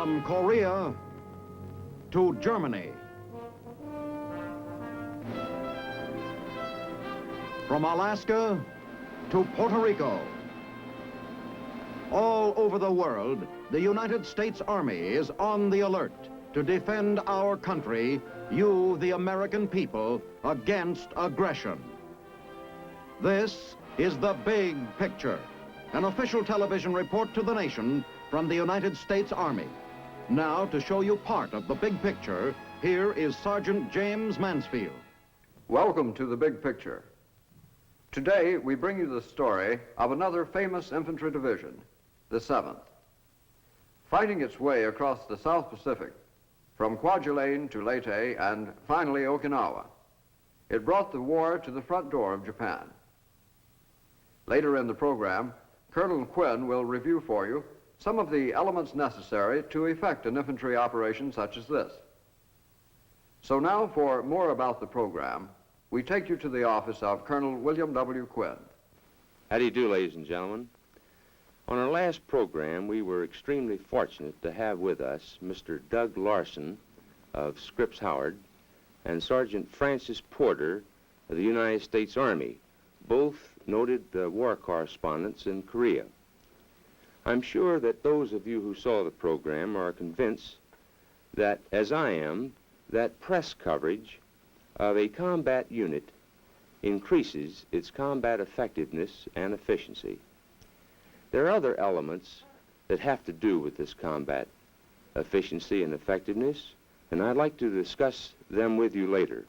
From Korea to Germany. From Alaska to Puerto Rico. All over the world, the United States Army is on the alert to defend our country, you, the American people, against aggression. This is The Big Picture, an official television report to the nation from the United States Army. Now, to show you part of the big picture, here is Sergeant James Mansfield. Welcome to The Big Picture. Today, we bring you the story of another famous infantry division, the 7th. Fighting its way across the South Pacific, from Kwajalein to Leyte and finally Okinawa, it brought the war to the front door of Japan. Later in the program, Colonel Quinn will review for you some of the elements necessary to effect an infantry operation such as this. So now, for more about the program, we take you to the office of Colonel William W. Quinn. How do you do, ladies and gentlemen? On our last program, we were extremely fortunate to have with us Mr. Doug Larson of Scripps Howard and Sergeant Francis Porter of the United States Army, both noted war correspondents in Korea. I'm sure that those of you who saw the program are convinced that, as I am, that press coverage of a combat unit increases its combat effectiveness and efficiency. There are other elements that have to do with this combat efficiency and effectiveness, and I'd like to discuss them with you later.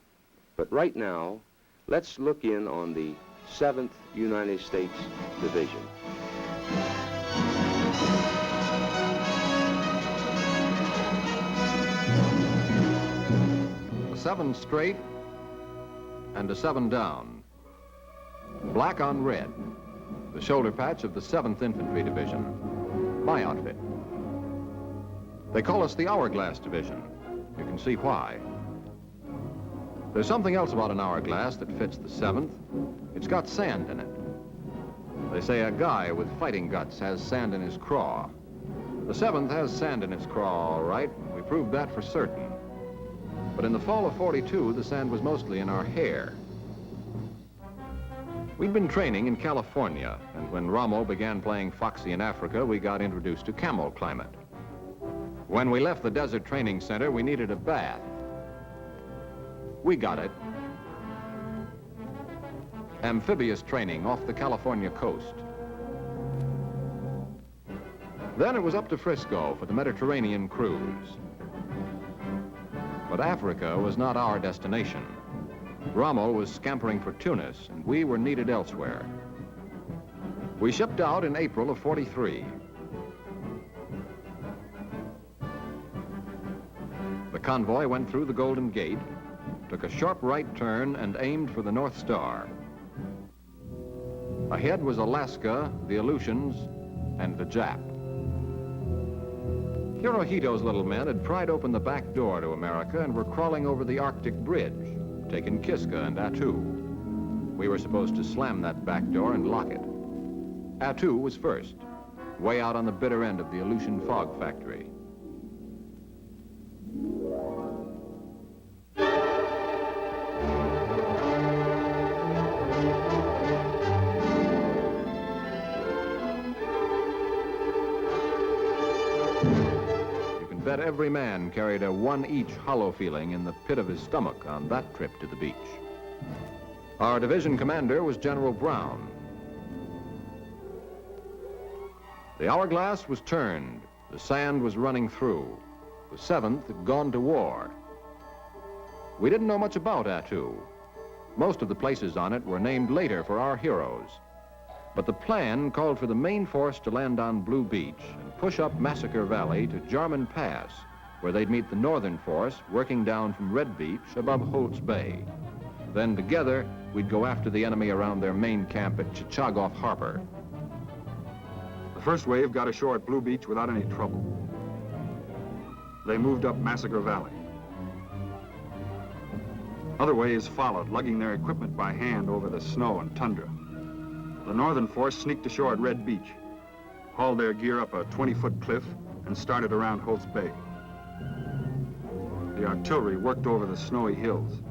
But right now, let's look in on the 7th United States Division. A 7 straight and a 7 down. Black on red, the shoulder patch of the 7th Infantry Division, my outfit. They call us the Hourglass Division. You can see why. There's something else about an hourglass that fits the 7th. It's got sand in it. They say a guy with fighting guts has sand in his craw. The 7th has sand in its craw, all right. We proved that for certain. But in the fall of '42, the sand was mostly in our hair. We'd been training in California, and when Rommel began playing foxy in Africa, we got introduced to camel climate. When we left the desert training center, we needed a bath. We got it. Amphibious training off the California coast. Then it was up to Frisco for the Mediterranean cruise. But Africa was not our destination. Rommel was scampering for Tunis, and we were needed elsewhere. We shipped out in April of '43. The convoy went through the Golden Gate, took a sharp right turn, and aimed for the North Star. Ahead was Alaska, the Aleutians, and the Jap. Hirohito's little men had pried open the back door to America and were crawling over the Arctic Bridge, taking Kiska and Attu. We were supposed to slam that back door and lock it. Attu was first, way out on the bitter end of the Aleutian fog factory. Bet every man carried a one-each hollow feeling in the pit of his stomach on that trip to the beach. Our division commander was General Brown. The hourglass was turned. The sand was running through. The 7th had gone to war. We didn't know much about Attu. Most of the places on it were named later for our heroes. But the plan called for the main force to land on Blue Beach and push up Massacre Valley to Jarman Pass, where they'd meet the northern force working down from Red Beach above Holt's Bay. Then together, we'd go after the enemy around their main camp at Chichagof Harbor. The first wave got ashore at Blue Beach without any trouble. They moved up Massacre Valley. Other waves followed, lugging their equipment by hand over the snow and tundra. The northern force sneaked ashore at Red Beach, hauled their gear up a 20-foot cliff, and started around Holt's Bay. The artillery worked over the snowy hills.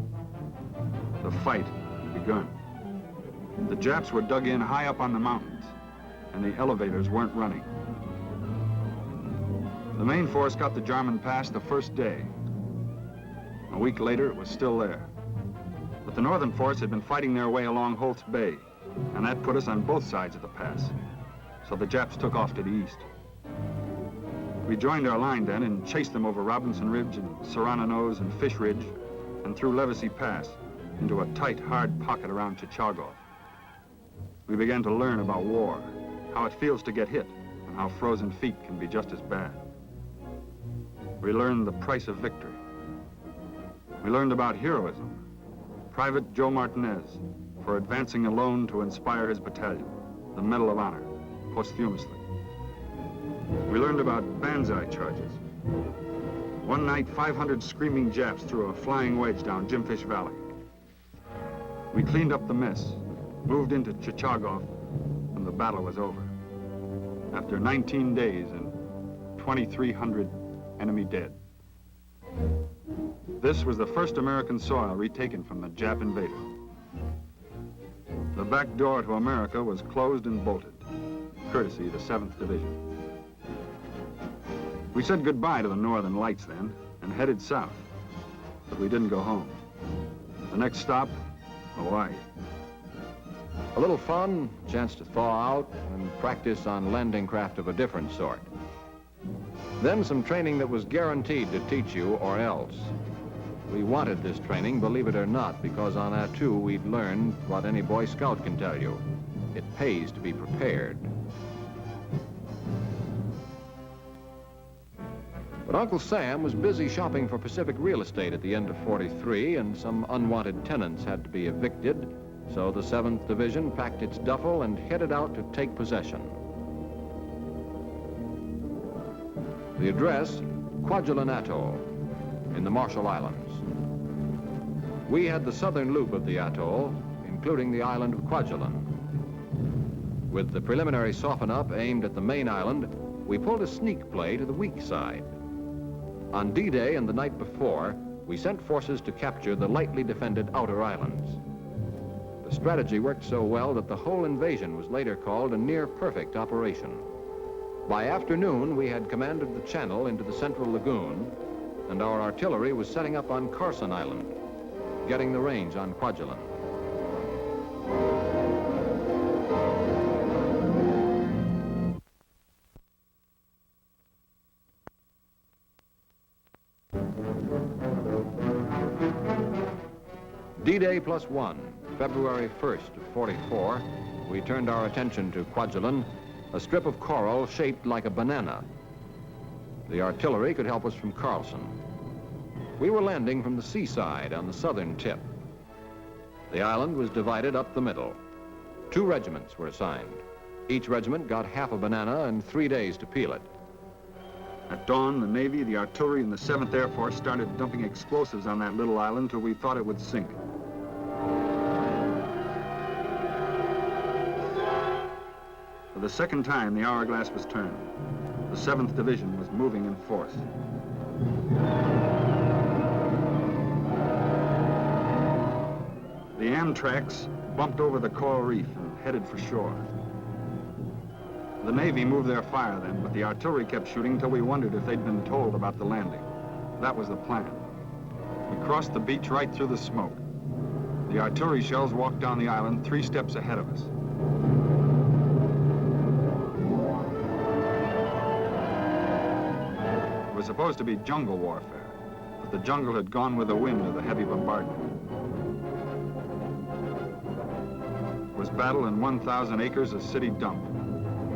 The fight had begun. The Japs were dug in high up on the mountains, and the elevators weren't running. The main force got the German pass the first day. A week later, it was still there. But the northern force had been fighting their way along Holt's Bay, and that put us on both sides of the pass. So the Japs took off to the east. We joined our line then and chased them over Robinson Ridge and Serrano Nose and Fish Ridge and through Levacy Pass into a tight, hard pocket around Chichagof. We began to learn about war, how it feels to get hit, and how frozen feet can be just as bad. We learned the price of victory. We learned about heroism. Private Joe Martinez, for advancing alone to inspire his battalion, the Medal of Honor, posthumously. We learned about banzai charges. One night, 500 screaming Japs threw a flying wedge down Jimfish Valley. We cleaned up the mess, moved into Chichagof, and the battle was over. After 19 days and 2,300 enemy dead. This was the first American soil retaken from the Jap invader. The back door to America was closed and bolted, courtesy of the 7th Division. We said goodbye to the Northern Lights then and headed south, but we didn't go home. The next stop, Hawaii. A little fun, chance to thaw out, and practice on landing craft of a different sort. Then some training that was guaranteed to teach you or else. We wanted this training, believe it or not, because on Attu we'd learned what any Boy Scout can tell you. It pays to be prepared. But Uncle Sam was busy shopping for Pacific real estate at the end of '43, and some unwanted tenants had to be evicted, so the 7th Division packed its duffel and headed out to take possession. The address, Kwajalein Atoll, in the Marshall Islands. We had the southern loop of the atoll, including the island of Kwajalein. With the preliminary soften-up aimed at the main island, we pulled a sneak play to the weak side. On D-Day and the night before, we sent forces to capture the lightly defended outer islands. The strategy worked so well that the whole invasion was later called a near-perfect operation. By afternoon, we had command of the channel into the central lagoon, and our artillery was setting up on Carson Island, getting the range on Kwajalein. D-Day +1, February 1st of '44, we turned our attention to Kwajalein, a strip of coral shaped like a banana. The artillery could help us from Carlson. We were landing from the seaside on the southern tip. The island was divided up the middle. 2 regiments were assigned. Each regiment got half a banana and 3 days to peel it. At dawn, the Navy, the artillery, and the 7th Air Force started dumping explosives on that little island till we thought it would sink. For the second time, the hourglass was turned. The 7th Division was moving in force. The Amtraks bumped over the coral reef and headed for shore. The Navy moved their fire then, but the artillery kept shooting till we wondered if they'd been told about the landing. That was the plan. We crossed the beach right through the smoke. The artillery shells walked down the island 3 steps ahead of us. It was supposed to be jungle warfare, but the jungle had gone with the wind of the heavy bombardment. It was battle in 1,000 acres of city dump.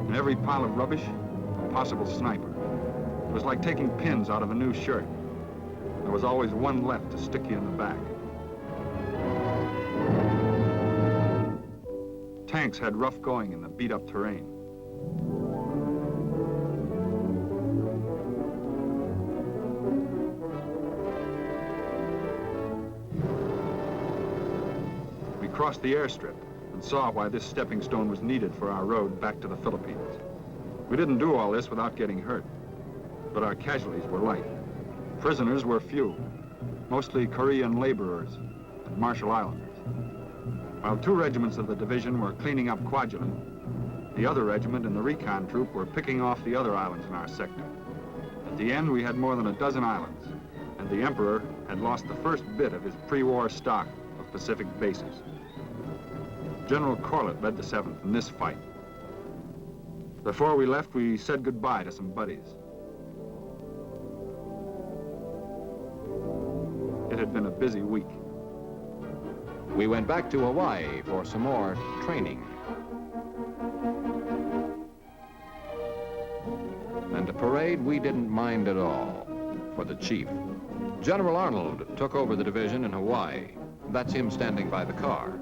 In every pile of rubbish, a possible sniper. It was like taking pins out of a new shirt. There was always one left to stick you in the back. Tanks had rough going in the beat-up terrain. We crossed the airstrip and saw why this stepping stone was needed for our road back to the Philippines. We didn't do all this without getting hurt. but our casualties were light. Prisoners were few, mostly Korean laborers and Marshall Islanders. While 2 regiments of the division were cleaning up Kwajalein, the other regiment and the recon troop were picking off the other islands in our sector. At the end, we had more than a dozen islands, and the Emperor had lost the first bit of his pre-war stock of Pacific bases. General Corlett led the 7th in this fight. Before we left, we said goodbye to some buddies. It had been a busy week. We went back to Hawaii for some more training. And a parade we didn't mind at all for the chief. General Arnold took over the division in Hawaii. That's him standing by the car.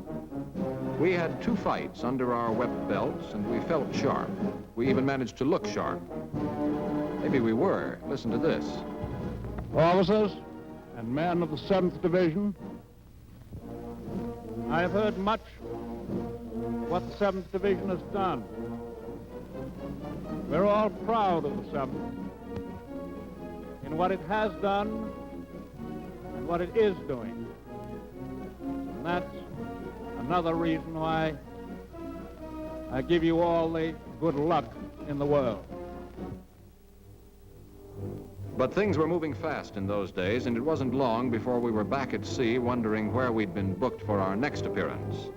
We had 2 fights under our weapon belts, and we felt sharp. We even managed to look sharp. Maybe we were. Listen to this. Officers and men of the 7th Division, I have heard much what the 7th Division has done. We're all proud of the 7th in what it has done and what it is doing. And that's another reason why I give you all the good luck in the world. But things were moving fast in those days, and it wasn't long before we were back at sea wondering where we'd been booked for our next appearance.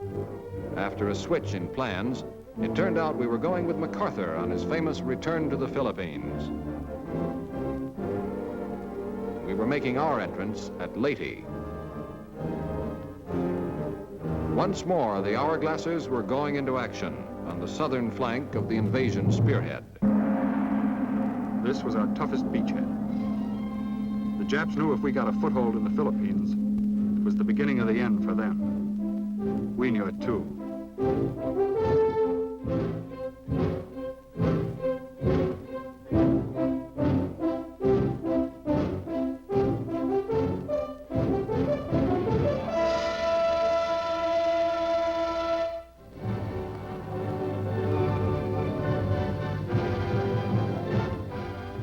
After a switch in plans, it turned out we were going with MacArthur on his famous return to the Philippines. We were making our entrance at Leyte. Once more, the Hourglassers were going into action on the southern flank of the invasion spearhead. This was our toughest beachhead. The Japs knew if we got a foothold in the Philippines, it was the beginning of the end for them. We knew it too.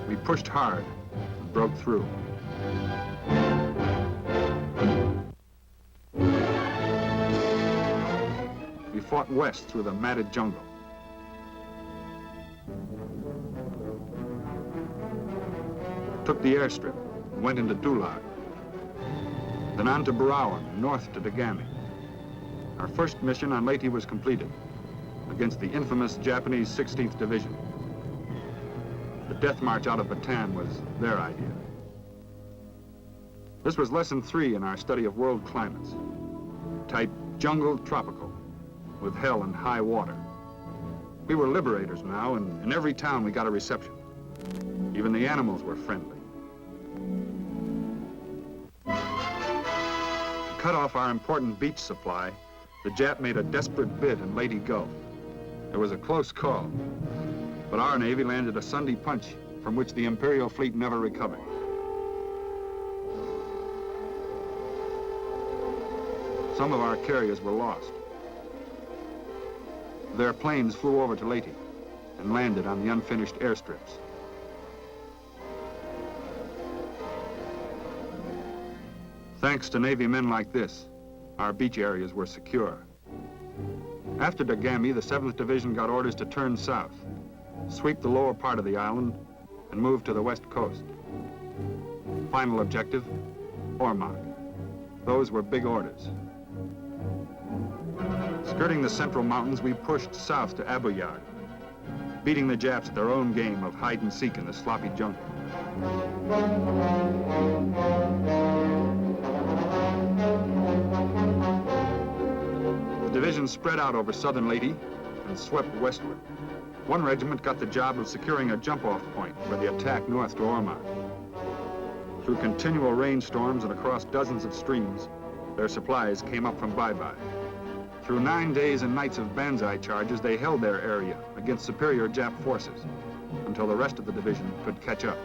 We pushed hard and broke through. We fought west through the matted jungle. Took the airstrip and went into Dulag. Then on to Barawan and north to Dagami. Our first mission on Leyte was completed against the infamous Japanese 16th Division. The death march out of Bataan was their idea. This was lesson 3 in our study of world climates. Type jungle tropical, with hell and high water. We were liberators now, and in every town we got a reception. Even the animals were friendly. To cut off our important beach supply, the Jap made a desperate bid in Leyte Gulf. It was a close call, but our Navy landed a Sunday punch from which the Imperial fleet never recovered. Some of our carriers were lost. Their planes flew over to Leyte and landed on the unfinished airstrips. Thanks to Navy men like this, our beach areas were secure. After Dagami, the 7th Division got orders to turn south, sweep the lower part of the island, and move to the west coast. Final objective, Ormoc. Those were big orders. Skirting the central mountains, we pushed south to Abuyog, beating the Japs at their own game of hide and seek in the sloppy jungle. The division spread out over southern Leyte and swept westward. One regiment got the job of securing a jump-off point for the attack north to Ormoc. Through continual rainstorms and across dozens of streams, their supplies came up from Bye-Bye. Through 9 days and nights of banzai charges, they held their area against superior Jap forces until the rest of the division could catch up.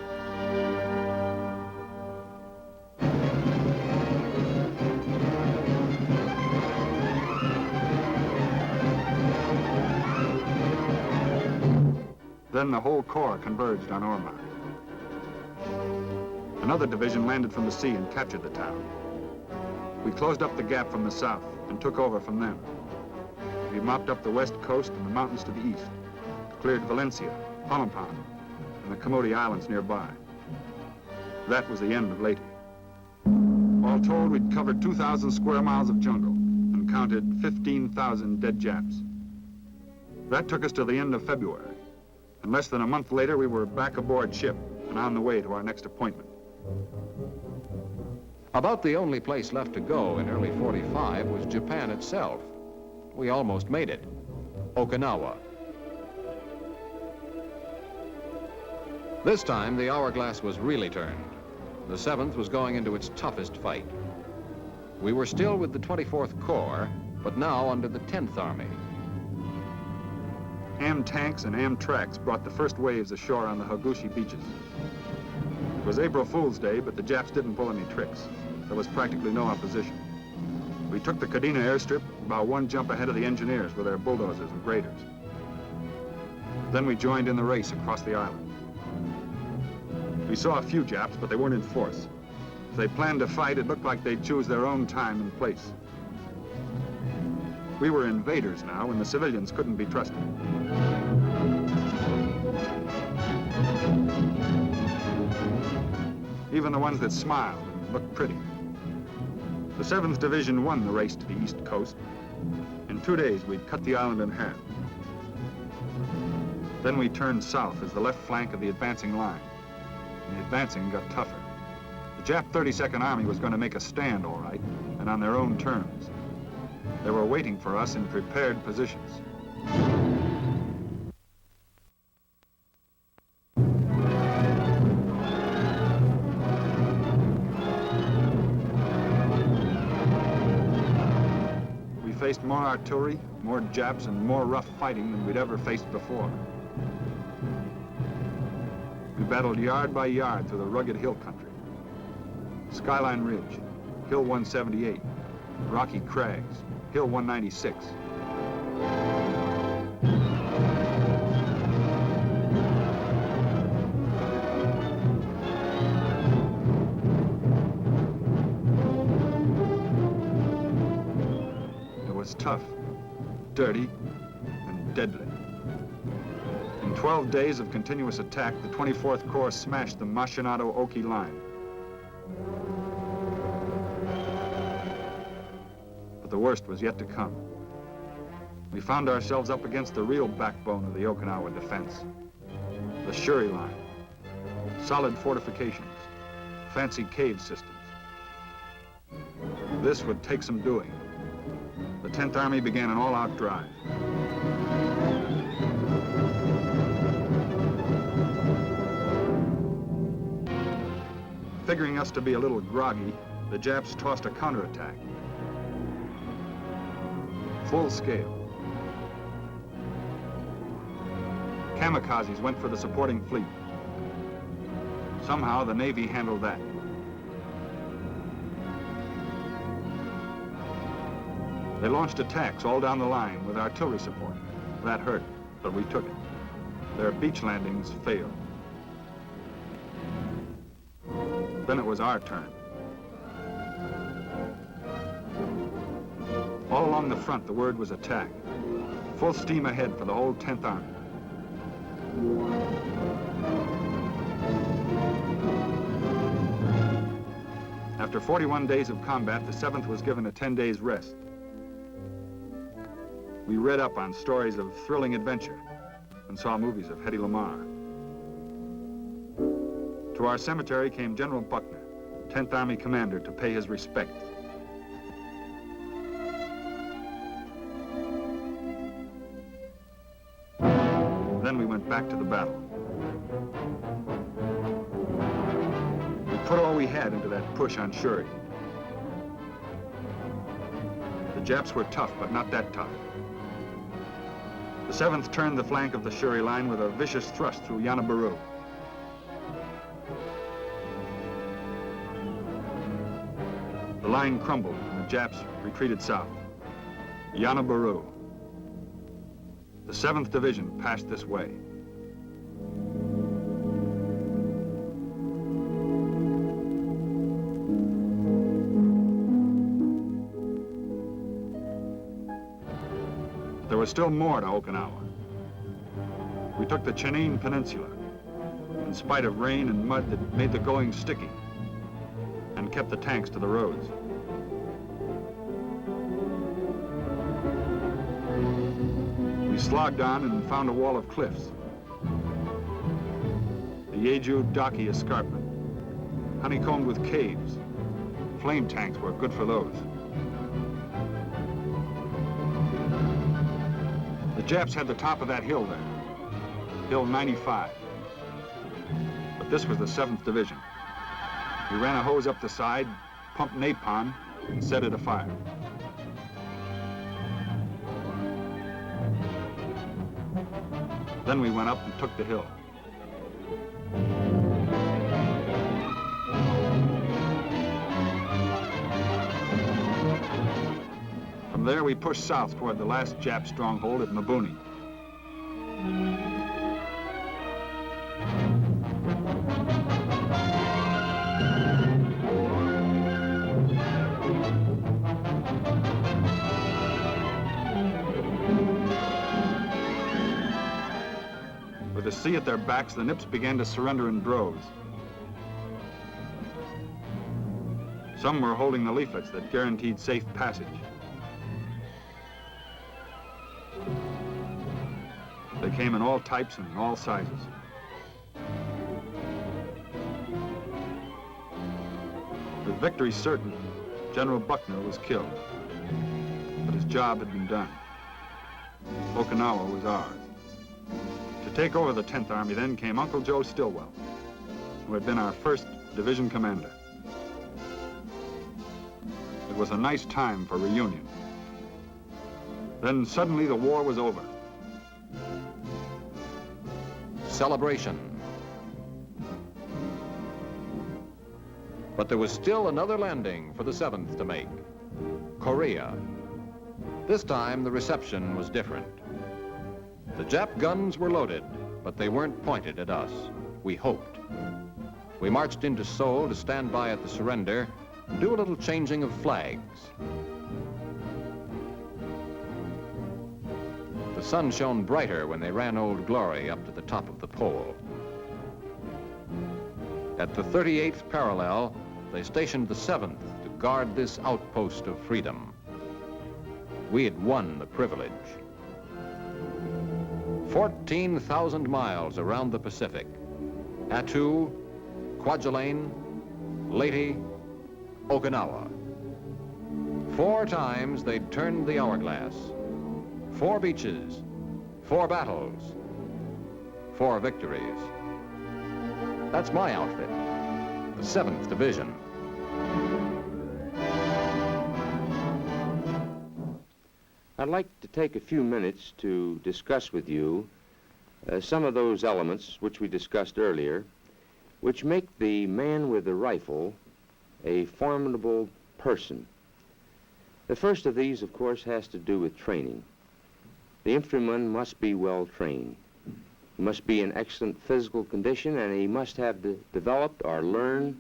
Then the whole corps converged on Ormoc. Another division landed from the sea and captured the town. We closed up the gap from the south and took over from them. We mopped up the west coast and the mountains to the east, cleared Valencia, Palapan, and the Camote Islands nearby. That was the end of Leyte. All told, we'd covered 2,000 square miles of jungle and counted 15,000 dead Japs. That took us to the end of February, and less than a month later, we were back aboard ship and on the way to our next appointment. About the only place left to go in early 45 was Japan itself. We almost made it. Okinawa. This time, the hourglass was really turned. The 7th was going into its toughest fight. We were still with the 24th Corps, but now under the 10th Army. AM tanks and AM tracks brought the first waves ashore on the Hagushi beaches. It was April Fool's Day, but the Japs didn't pull any tricks. There was practically no opposition. We took the Kadena airstrip about one jump ahead of the engineers with their bulldozers and graders. Then we joined in the race across the island. We saw a few Japs, but they weren't in force. If they planned to fight, it looked like they'd choose their own time and place. We were invaders now, and the civilians couldn't be trusted. Even the ones that smiled and looked pretty. The 7th Division won the race to the east coast. In 2 days, we'd cut the island in half. Then we turned south as the left flank of the advancing line. And the advancing got tougher. The Jap 32nd Army was going to make a stand, all right, and on their own terms. They were waiting for us in prepared positions. We faced more artillery, more Japs, and more rough fighting than we'd ever faced before. We battled yard by yard through the rugged hill country. Skyline Ridge, Hill 178, Rocky Crags, Hill 196. It was tough, dirty, and deadly. In 12 days of continuous attack, the 24th Corps smashed the Machinado-Oki line. The worst was yet to come. We found ourselves up against the real backbone of the Okinawa defense. The Shuri line. Solid fortifications. Fancy cave systems. This would take some doing. The 10th Army began an all-out drive. Figuring us to be a little groggy, the Japs tossed a counterattack. Full scale. Kamikazes went for the supporting fleet. Somehow the Navy handled that. They launched attacks all down the line with artillery support. That hurt, but we took it. Their beach landings failed. Then it was our turn. All along the front, the word was attack. Full steam ahead for the whole 10th Army. After 41 days of combat, the 7th was given a 10 days rest. We read up on stories of thrilling adventure and saw movies of Hedy Lamarr. To our cemetery came General Buckner, 10th Army commander, to pay his respects. Then we went back to the battle. We put all we had into that push on Shuri. The Japs were tough, but not that tough. The 7th turned the flank of the Shuri line with a vicious thrust through Yanabaru. The line crumbled and the Japs retreated south. Yanabaru. The 7th Division passed this way. was still more to Okinawa. We took the Chennai Peninsula, in spite of rain and mud that made the going sticky, and kept the tanks to the roads. We slogged on and found a wall of cliffs. The Jeju Daki Escarpment, honeycombed with caves. Flame tanks were good for those. The Japs had the top of that hill there, Hill 95. But this was the 7th Division. We ran a hose up the side, pumped napalm, and set it afire. Then we went up and took the hill. From there, we pushed south toward the last Jap stronghold at Mabuni. With the sea at their backs, the Nips began to surrender in droves. Some were holding the leaflets that guaranteed safe passage. They came in all types and in all sizes. With victory certain, General Buckner was killed, but his job had been done. Okinawa was ours. To take over the 10th Army then came Uncle Joe Stilwell, who had been our 1st Division commander. It was a nice time for reunion. Then suddenly the war was over. Celebration. But there was still another landing for the 7th to make, Korea. This time, the reception was different. The Jap guns were loaded, but they weren't pointed at us. We hoped. We marched into Seoul to stand by at the surrender and do a little changing of flags. The sun shone brighter when they ran Old Glory up to the top of the pole. At the 38th parallel, they stationed the 7th to guard this outpost of freedom. We had won the privilege. 14,000 miles around the Pacific. Attu, Kwajalein, Leyte, Okinawa. 4 times they'd turned the hourglass. 4 beaches, 4 battles, 4 victories. That's my outfit, the 7th Division. I'd like to take a few minutes to discuss with you some of those elements which we discussed earlier, which make the man with the rifle a formidable person. The first of these, of course, has to do with training. The infantryman must be well trained. He must be in excellent physical condition, and he must have developed or learned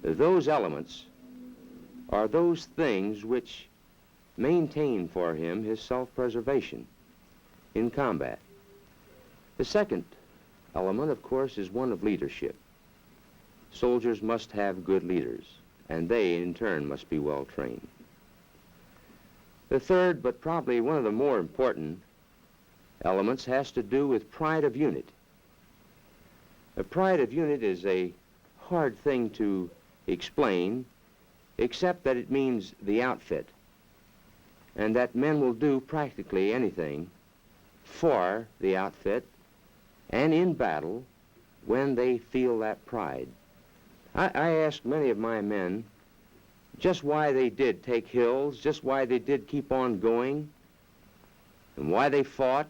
those elements or those things which maintain for him his self-preservation in combat. The second element, of course, is one of leadership. Soldiers must have good leaders, and they, in turn, must be well trained. The third, but probably one of the more important elements, has to do with pride of unit. The pride of unit is a hard thing to explain, except that it means the outfit, and that men will do practically anything for the outfit and in battle when they feel that pride. I asked many of my men just why they did take hills, just why they did keep on going, and why they fought,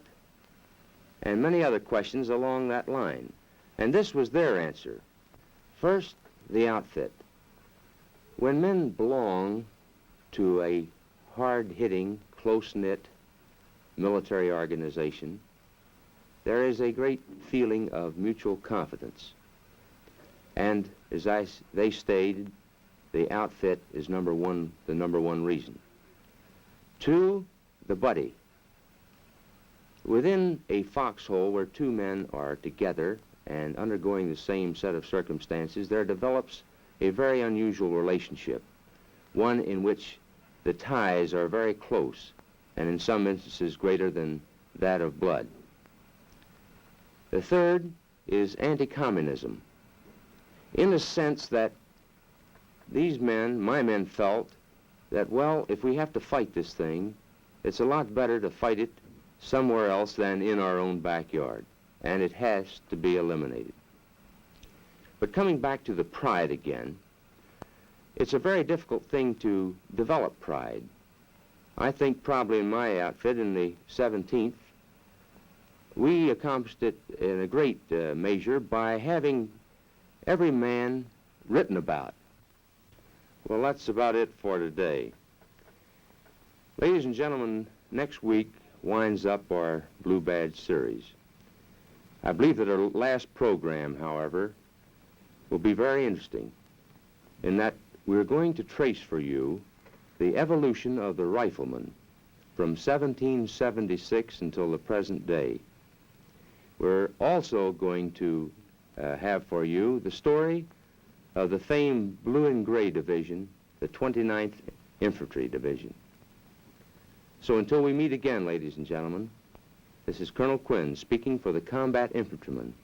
and many other questions along that line. And this was their answer. First, the outfit. When men belong to a hard-hitting, close-knit military organization, there is a great feeling of mutual confidence. And as they stated, the outfit is the number one reason. 2, the buddy. Within a foxhole where two men are together and undergoing the same set of circumstances, there develops a very unusual relationship, one in which the ties are very close and in some instances greater than that of blood. The third is anti-communism, in the sense that these men, my men, felt that, well, if we have to fight this thing, it's a lot better to fight it somewhere else than in our own backyard, and it has to be eliminated. But coming back to the pride again, it's a very difficult thing to develop pride. I think probably in my outfit, in the 17th, we accomplished it in a great measure by having every man written about. Well, that's about it for today. Ladies and gentlemen, next week winds up our Blue Badge series. I believe that our last program, however, will be very interesting in that we're going to trace for you the evolution of the rifleman from 1776 until the present day. We're also going to have for you the story of the famed Blue and Gray Division, the 29th Infantry Division. So until we meet again, ladies and gentlemen, this is Colonel Quinn speaking for the combat infantrymen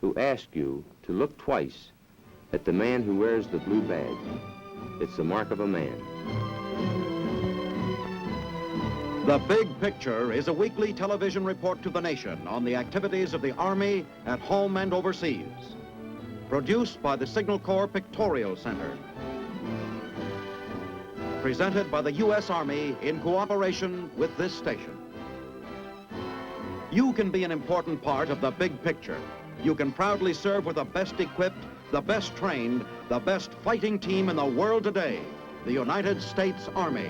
who ask you to look twice at the man who wears the blue badge. It's the mark of a man. The Big Picture is a weekly television report to the nation on the activities of the Army at home and overseas. Produced by the Signal Corps Pictorial Center. Presented by the U.S. Army in cooperation with this station. You can be an important part of the big picture. You can proudly serve with the best equipped, the best trained, the best fighting team in the world today, the United States Army.